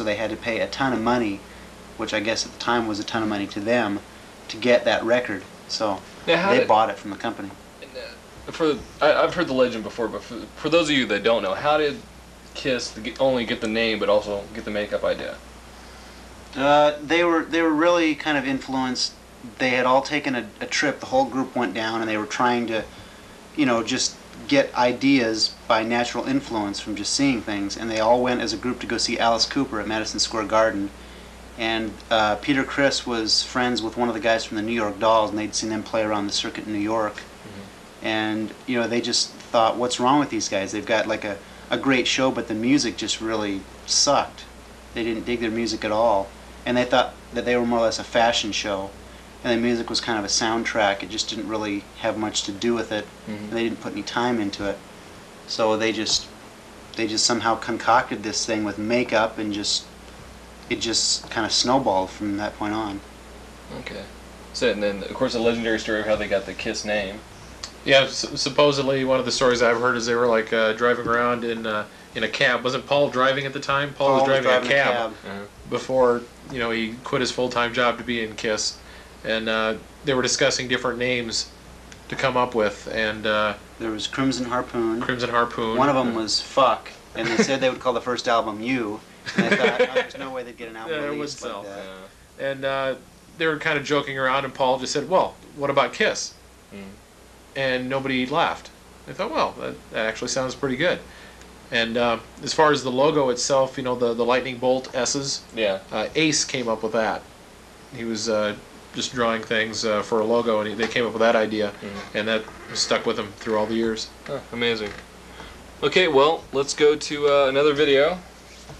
so they had to pay a ton of money, which I guess at the time was a ton of money to them, to get that record. So they bought it from the company. I've heard the legend before, but for those of you that don't know, how did Kiss only get the name but also get the makeup idea? They were really kind of influenced. They had all taken a trip. The whole group went down, and they were trying to, just get ideas by natural influence from just seeing things. And they all went as a group to go see Alice Cooper at Madison Square Garden. And Peter Criss was friends with one of the guys from the New York Dolls, and they'd seen them play around the circuit in New York. Mm-hmm. And they just thought, what's wrong with these guys? They've got like a great show, but the music just really sucked. They didn't dig their music at all. And they thought that they were more or less a fashion show, and the music was kind of a soundtrack. It just didn't really have much to do with it, mm-hmm. and they didn't put any time into it. So they just somehow concocted this thing with makeup, and it just kind of snowballed from that point on. Okay. So, and then of course the legendary story of how they got the Kiss name. Yeah, supposedly one of the stories I've heard is they were like driving around in a cab. Wasn't Paul driving at the time? Paul was driving a cab. Before he quit his full-time job to be in Kiss, and they were discussing different names to come up with, and there was Crimson Harpoon. Crimson Harpoon. One of them was Fuck, and they said they would call the first album You. And I thought, there's no way they'd get an album released like that. Yeah. And they were kind of joking around, and Paul just said, "Well, what about Kiss?" Mm. And nobody laughed. I thought, well, that actually sounds pretty good. And as far as the logo itself, the lightning bolt S's, Ace came up with that. He was just drawing things for a logo, and they came up with that idea, and that stuck with him through all the years. Oh, amazing. Okay, well, let's go to another video.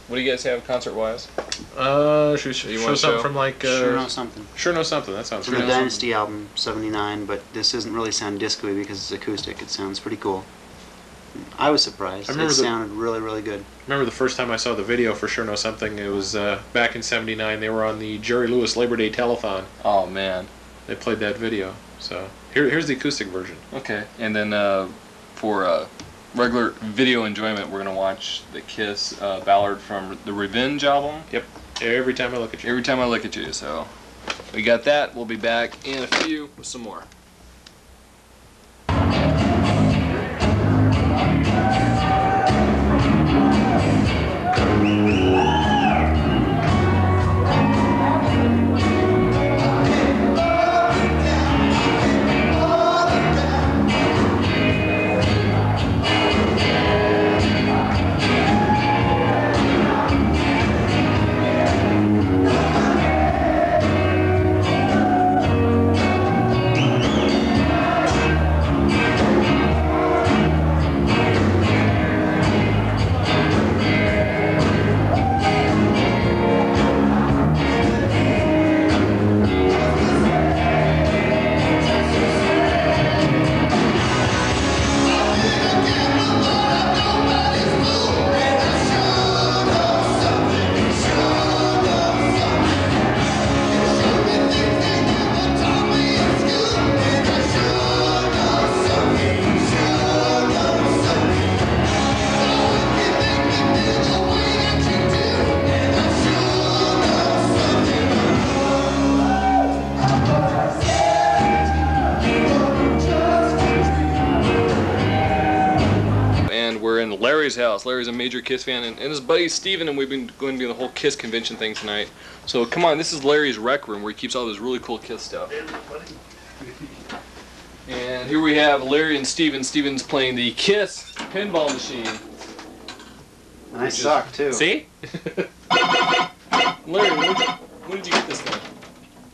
What do you guys have concert-wise? Should we show something from like... Sure Know Something. Sure Know Something, that sounds good. From the Dynasty album, '79, but this doesn't really sound disco-y because it's acoustic. It sounds pretty cool. I was surprised. It sounded really, really good. I remember the first time I saw the video for Sure Know Something, it was back in '79. They were on the Jerry Lewis Labor Day Telethon. Oh, man. They played that video. So here's the acoustic version. Okay, and then for regular video enjoyment, we're going to watch the Kiss ballad from the Revenge album. Yep. Every Time I Look at You. Every Time I Look at You. So we got that. We'll be back in a few with some more. Larry's house. Larry's a major Kiss fan, and his buddy Steven, and we've been going to do the whole Kiss convention thing tonight. So come on, this is Larry's rec room where he keeps all this really cool Kiss stuff. And here we have Larry and Steven. Steven's playing the Kiss pinball machine. And I suck too. See? Larry, when did you get this thing?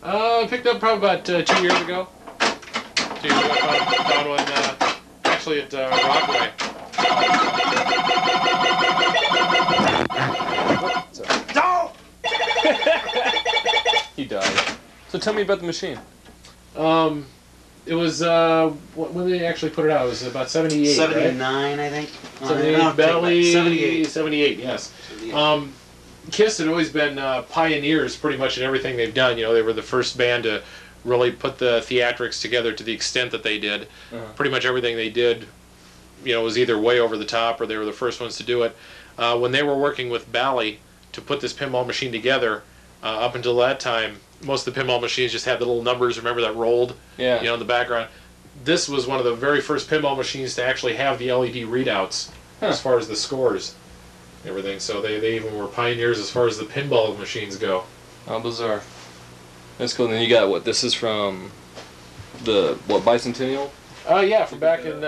I picked up probably about 2 years ago. 2 years ago, I found one actually at Rockaway. No! He died. So tell me about the machine. It was, when did they actually put it out? It was about 78, 79, right? I think. 78, Belly. 78. 78, yes. 78. Kiss had always been pioneers pretty much in everything they've done. They were the first band to really put the theatrics together to the extent that they did. Pretty much everything they did, was either way over the top or they were the first ones to do it. When they were working with Bally to put this pinball machine together. Up until that time, most of the pinball machines just had the little numbers, remember, that rolled, Yeah. in the background. This was one of the very first pinball machines to actually have the LED readouts as far as the scores and everything. So they even were pioneers as far as the pinball machines go. How bizarre. That's cool. And then you got what? This is from the bicentennial? Yeah, from back in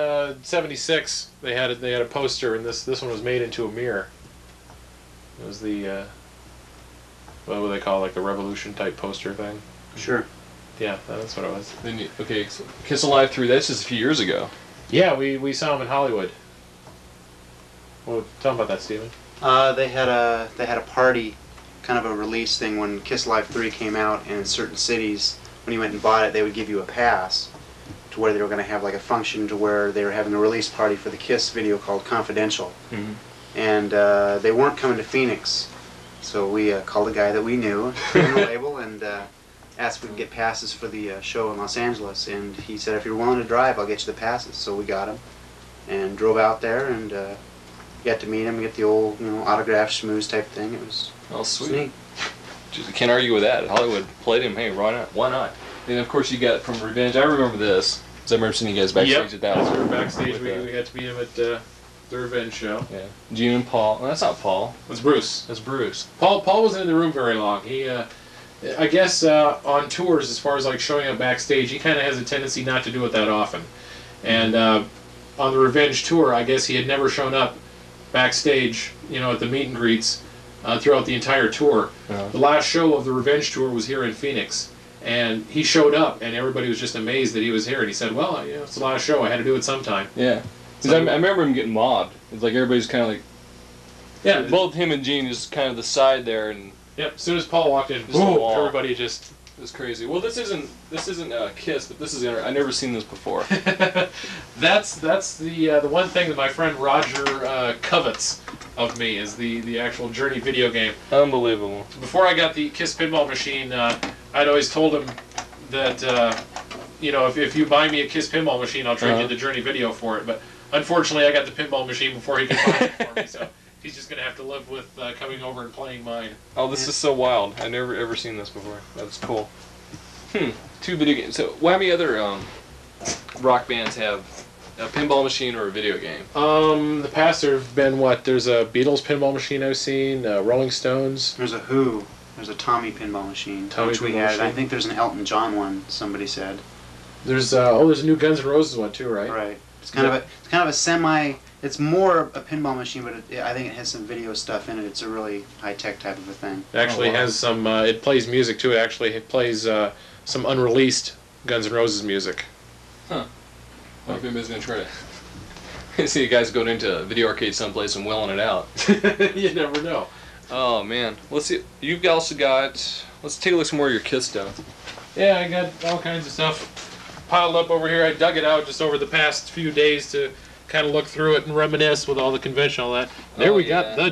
'76, they had a poster, and this one was made into a mirror. It was the what would they call it, like the Revolution type poster thing? Sure. Yeah, that's what it was. Then okay, so Kiss Alive 3. That's just a few years ago. Yeah, we saw them in Hollywood. Well, tell them about that, Steven. They had a party, kind of a release thing when Kiss Live 3 came out, and in certain cities, when you went and bought it, they would give you a pass to where they were going to have like a function to where they were having a release party for the Kiss video called Confidential. Mm-hmm. And they weren't coming to Phoenix, so we called a guy that we knew from the label and asked if we could get passes for the show in Los Angeles. And he said, if you're willing to drive, I'll get you the passes. So we got him and drove out there and got to meet him, get the old autograph schmooze type thing. It was sweet. neat. Just can't argue with that. Hollywood played him. Hey, why not? Why not? And of course you got from Revenge. I remember this. I remember seeing you guys backstage at that one. one. We were backstage. We got to meet him at the Revenge show. Yeah. Gene and Paul. No, that's not Paul. That's Bruce. That's Bruce. Paul wasn't in the room very long. He, I guess, on tours, as far as like showing up backstage, he kind of has a tendency not to do it that often. And on the Revenge tour, I guess he had never shown up backstage, at the meet and greets throughout the entire tour. The last show of the Revenge tour was here in Phoenix, and he showed up, and everybody was just amazed that he was here. And he said, "Well, it's the last show. I had to do it sometime." Yeah. Because I remember him getting mobbed. It's like everybody's kind of like, yeah, both him and Gene just kind of the side there, and yep. As soon as Paul walked in, Just boom, a wall. everybody just. it's crazy. Well, this isn't Kiss, but this is I've never seen this before. That's the one thing that my friend Roger covets of me is the actual Journey video game. Unbelievable. Before I got the Kiss pinball machine, I'd always told him that if you buy me a Kiss pinball machine, I'll trade you the Journey video for it. But unfortunately, I got the pinball machine before he could buy it for me, so he's just gonna have to live with coming over and playing mine. Oh, this is so wild. I've never ever seen this before. That's cool. 2 video games. So, how many other rock bands have a pinball machine or a video game? The past there have been there's a Beatles pinball machine I've seen, Rolling Stones. There's a Who. There's a Tommy pinball machine, Tommy which we pinball had. machine. I think there's an Elton John one. Somebody said. There's a new Guns N' Roses one too, right? Right. It's kind of a semi. It's more a pinball machine, but I think it has some video stuff in it. It's a really high tech type of a thing. It actually has some. It plays music too. It plays some unreleased Guns N' Roses music. Huh. I wonder if anybody's gonna try to see you guys going into a video arcade someplace and wheeling it out. You never know. Oh man. Let's see. You've also got. Let's take a look at some more of your Kiss stuff. Yeah, I got all kinds of stuff piled up over here. I dug it out just over the past few days to kind of look through it and reminisce with all the convention, all that. There we got the